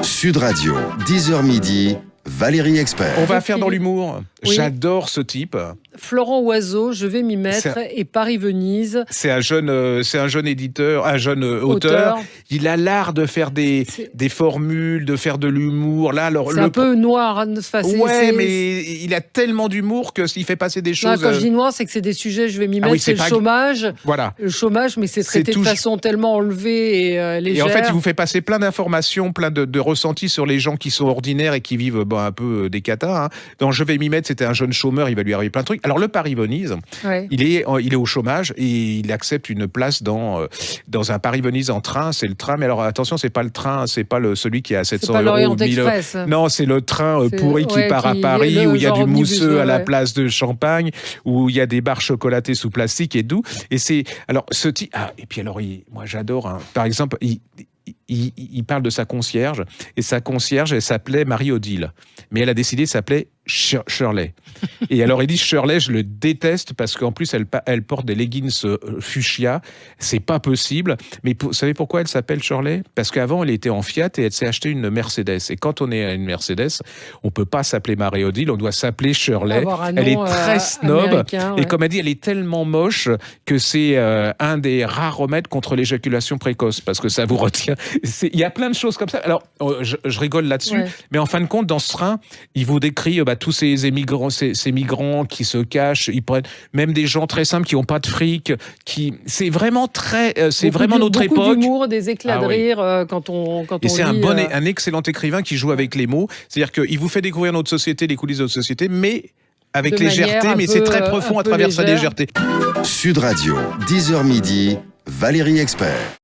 Sud Radio, 10h midi, Valérie Expert. On va faire dans l'humour. Oui. J'adore ce type. Florent Oiseau, je vais m'y mettre, et Paris-Venise. C'est un jeune éditeur, un jeune auteur. Il a l'art de faire des formules, de faire de l'humour. Là, alors, C'est un peu noir. Hein, mais il a tellement d'humour qu'il fait passer des choses. Non, quand je dis noir, c'est que c'est des sujets, je vais m'y mettre, c'est le chômage. Voilà. Le chômage, mais c'est traité de façon tellement enlevée et légère. Et en fait, il vous fait passer plein d'informations, plein de ressentis sur les gens qui sont ordinaires et qui vivent un peu des catas. Hein. Dans Je vais m'y mettre, c'était un jeune chômeur, il va lui arriver plein de trucs. Alors, le Paris-Venise, il est au chômage et il accepte une place dans un Paris-Venise en train. C'est le train, mais alors attention, c'est pas le train, c'est pas celui qui est à 700 €. L'Orient Express. Non, c'est le train pourri qui part à Paris, où il y a du mousseux à la place de champagne, où il y a des barres chocolatées sous plastique et doux. Et c'est alors ce type. Ah, et puis alors, moi j'adore. Hein, par exemple, il parle de sa concierge, et sa concierge, elle s'appelait Marie-Odile, mais elle a décidé de s'appeler Shirley. Et alors il dit Shirley, je le déteste parce qu'en plus elle porte des leggings fuchsia, c'est pas possible. Mais vous savez pourquoi elle s'appelle Shirley? Parce qu'avant elle était en Fiat et elle s'est acheté une Mercedes. Et quand on est à une Mercedes, on peut pas s'appeler Marie-Odile, on doit s'appeler Shirley. Elle est très snob, et comme elle dit, elle est tellement moche que c'est un des rares remèdes contre l'éjaculation précoce, parce que ça vous retient. Il y a plein de choses comme ça. Alors je rigole là-dessus, mais en fin de compte, dans ce train, il vous décrit tous ces émigrants, ces migrants qui se cachent, ils prennent même des gens très simples qui n'ont pas de fric, c'est vraiment notre époque. Beaucoup d'humour, des éclats de rire quand on et c'est lit, un excellent écrivain qui joue avec les mots. C'est-à-dire qu'il vous fait découvrir notre société, les coulisses de notre société, mais avec légèreté, mais c'est très profond à travers sa légèreté. Sud Radio, 10h midi, Valérie Expert.